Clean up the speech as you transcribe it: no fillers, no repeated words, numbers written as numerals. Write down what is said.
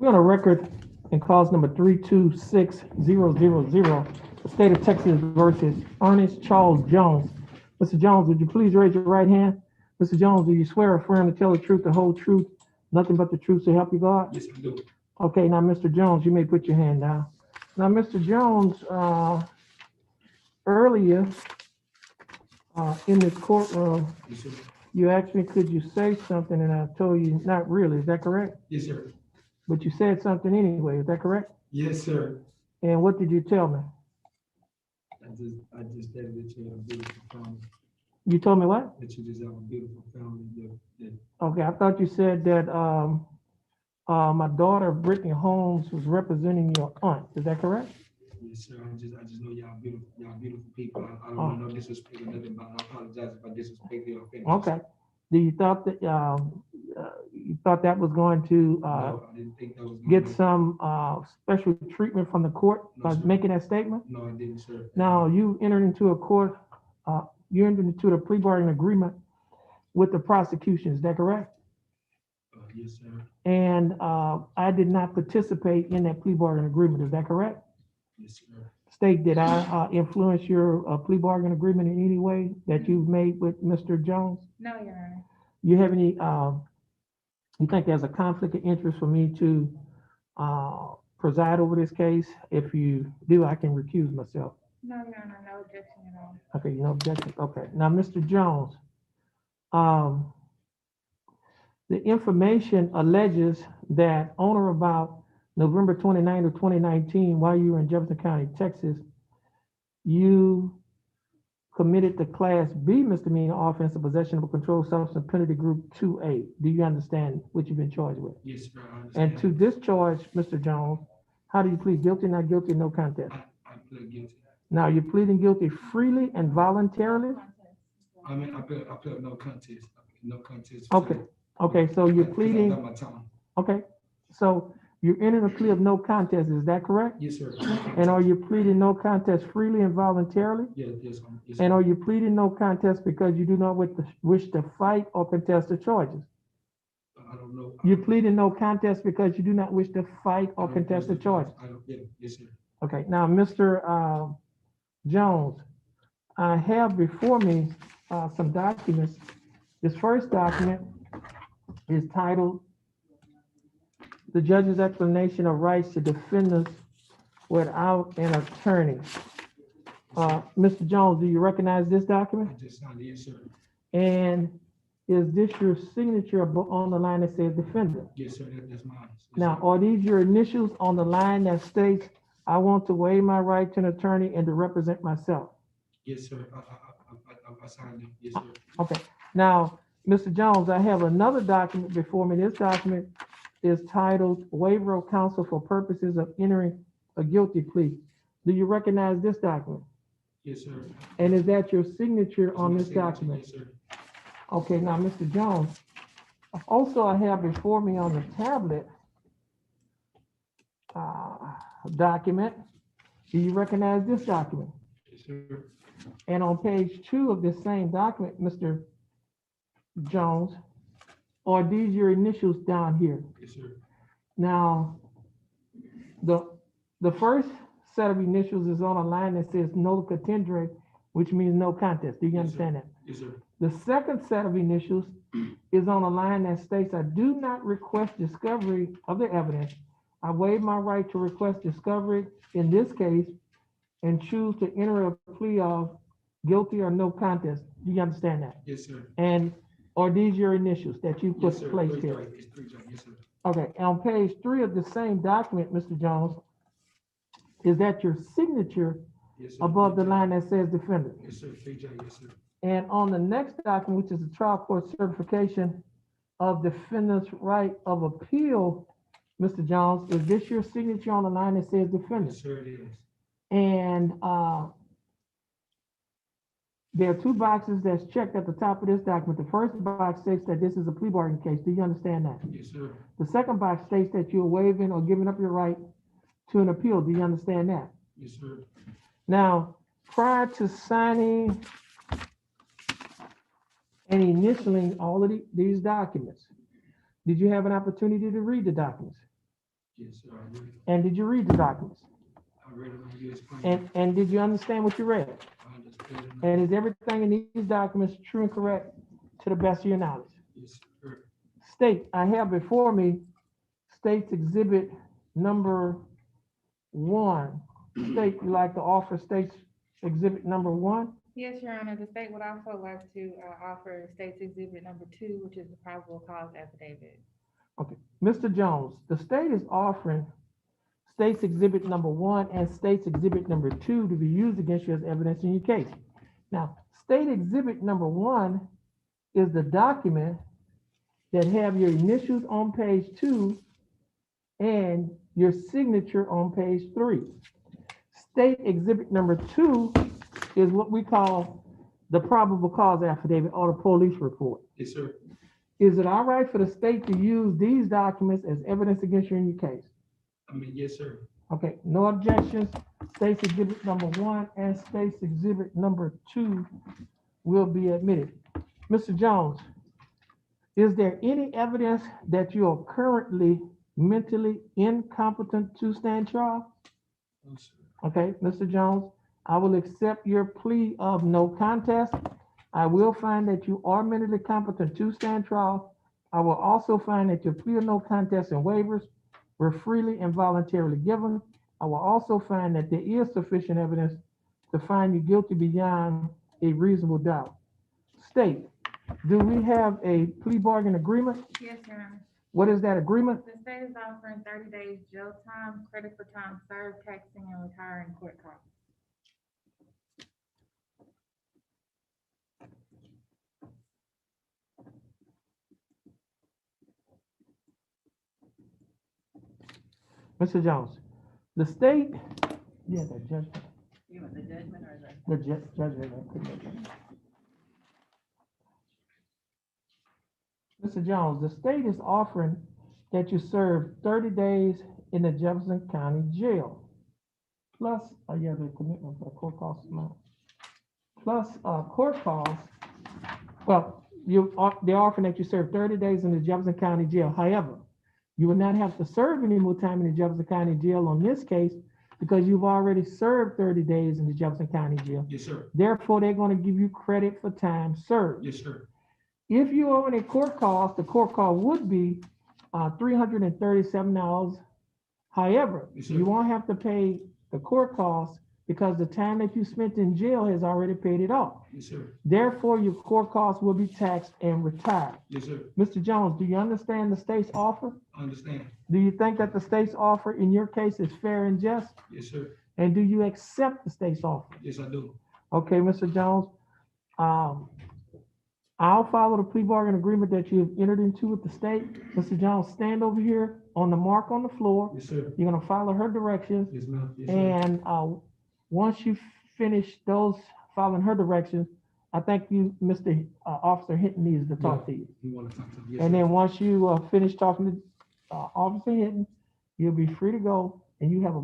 We're on a record in cause number 326000, the state of Texas versus Ernest Charles Jones. Mr. Jones, would you please raise your right hand? Mr. Jones, do you swear or affirm to tell the truth, the whole truth, nothing but the truth to help you God? Yes, I do. Okay, now, Mr. Jones, you may put your hand down. Now, Mr. Jones, earlier in this courtroom, Yes, sir. you asked me, could you say something, and I told you, not really. Is that correct? Yes, sir. But you said something anyway. Is that correct? Yes, sir. And what did you tell me? I just said that you have a beautiful family. You told me what? That you just have a beautiful family. Okay, I thought you said that my daughter, Brittany Holmes, was representing your aunt. Is that correct? Yes, sir. I just know y'all beautiful people. I don't want no disrespect or nothing, but I apologize if I disrespect your offense. Okay. Do you thought that you thought that was going to No, I didn't think that was get some special treatment from the court No, by sir. making that statement? No, I didn't, sir. Now, you entered into a court, you entered into the plea bargaining agreement with the prosecution. Is that correct? Yes, sir. And I did not participate in that plea bargaining agreement. Is that correct? Yes, sir. State, did I influence your plea bargaining agreement in any way that you've made with Mr. Jones? No, Your Honor. You have any, you think there's a conflict of interest for me to preside over this case? If you do, I can recuse myself. No, Your Honor, no objection at all. Okay, no objection. Okay, now, Mr. Jones, the information alleges that on or about November 29th of 2019, while you were in Jefferson County, Texas, you committed the Class B misdemeanor offense of possession of a controlled substance, penalty group 2A. Do you understand what you've been charged with? Yes, sir. I understand. And to this charge, Mr. Jones, how do you plead? Guilty, not guilty, no contest? I plead guilty. Now, you're pleading guilty freely and voluntarily? I mean, I plead no contest. No contest. Okay, okay, so you're Because I pleading, got my time. okay, so you're entering a plea of no contest, is that correct? Yes, sir. And are you pleading no contest freely and voluntarily? Yes, yes, And sir. are you pleading no contest because you do not wish to fight or contest the charges? I don't know. You're pleading no contest because you do not wish to fight or contest the charges? Yes, sir. Okay, now, Mr. Jones, I have before me some documents. This first document is titled "The Judge's Explanation of Rights to Defendants Without an Attorney." Mr. Jones, do you recognize this document? I just signed it, yes, sir. And is this your signature on the line that says defendant? Yes, sir. That's mine. Yes, Now, sir. are these your initials on the line that states, "I want to waive my right to an attorney and to represent myself"? Yes, sir. I signed it. Yes, sir. Okay, now, Mr. Jones, I have another document before me. This document is titled "Waiver of Counsel for Purposes of Entering a Guilty Plea." Do you recognize this document? Yes, sir. And is that your signature That's on my this signature. document? Yes, sir. Okay, now, Mr. Jones, also I have before me on the tablet document. Do you recognize this document? Yes, sir. And on page 2 of this same document, Mr. Jones, are these your initials down here? Yes, sir. Now, the first set of initials is on a line that says "no contendere," which means no contest. Do you Yes, sir. understand that? Yes, sir. The second set of initials is on a line that states, "I do not request discovery of the evidence. I waive my right to request discovery in this case and choose to enter a plea of guilty or no contest." Do you understand that? Yes, sir. And are these your initials that you Yes, put sir. placed Three here? joints. It's 3 joints. Yes, sir. Okay, and on page 3 of the same document, Mr. Jones, is that your signature Yes, sir. above the 3 line that says defendant? joints. Yes, sir. 3 joints. Yes, sir. And on the next document, which is the trial court certification of defendant's right of appeal, Mr. Jones, is this your signature on the line that says defendant? Yes, sir. It is. And there are 2 boxes that's checked at the top of this document. The first box states that this is a plea bargain case. Do you understand that? Yes, sir. The second box states that you're waiving or giving up your right to an appeal. Do you understand that? Yes, sir. Now, prior to signing and initialing all of these documents, did you have an opportunity to read the documents? Yes, sir, I read it. And did you read the documents? I read it when you explained it. And did you understand what you read? I understood it. And is everything in these documents true and correct to the best of your knowledge? Yes, sir. State, I have before me State's Exhibit number 1. State, you like to offer State's Exhibit number 1? Yes, Your Honor, the state would also like to offer State's Exhibit number 2, which is the probable cause affidavit. Okay, Mr. Jones, the state is offering State's Exhibit number 1 and State's Exhibit number 2 to be used against you as evidence in your case. Now, State Exhibit number 1 is the document that have your initials on page 2 and your signature on page 3. State Exhibit number 2 is what we call the probable cause affidavit or the police report. Yes, sir. Is it all right for the state to use these documents as evidence against you in your case? I mean, yes, sir. Okay, no objections. State's Exhibit number 1 and State's Exhibit number 2 will be admitted. Mr. Jones, is there any evidence that you are currently mentally incompetent to stand trial? No, sir. Okay, Mr. Jones, I will accept your plea of no contest. I will find that you are mentally competent to stand trial. I will also find that your plea of no contest and waivers were freely and voluntarily given. I will also find that there is sufficient evidence to find you guilty beyond a reasonable doubt. State, do we have a plea bargain agreement? Yes, Your Honor. What is that agreement? The state is offering 30 days jail time, credit for time served, taxing, and retiring court costs. Mr. Jones, the state, yeah, the judgment. You want the judgment or The judgment. Mr. Jones, the state is offering that you serve 30 days in the Jefferson County Jail. Plus, yeah, the commitment for the court costs amount. Plus, court costs, well, they're offering that you serve 30 days in the Jefferson County Jail. However, you will not have to serve any more time in the Jefferson County Jail on this case because you've already served 30 days in the Jefferson County Jail. Yes, sir. Therefore, they're going to give you credit for time served. Yes, sir. If you owe any court costs, the court cost would be $337. However, Yes, sir. you won't have to pay the court costs because the time that you spent in jail has already paid it off. Yes, sir. Therefore, your court costs will be taxed and retired. Yes, sir. Mr. Jones, do you understand the state's offer? I understand. Do you think that the state's offer in your case is fair and just? Yes, sir. And do you accept the state's offer? Yes, I do. Okay, Mr. Jones, I'll follow the plea bargain agreement that you have entered into with the state. Mr. Jones, stand over here on the mark on the floor. Yes, sir. You're gonna follow her directions. Yes, ma'am. Yes, sir. And once you finish those following her directions, I think you, Mr. Officer Hinton needs to talk to you. You want to talk to me? Yes, And sir. then once you finish talking to Officer Hinton, you'll be free to go and you have a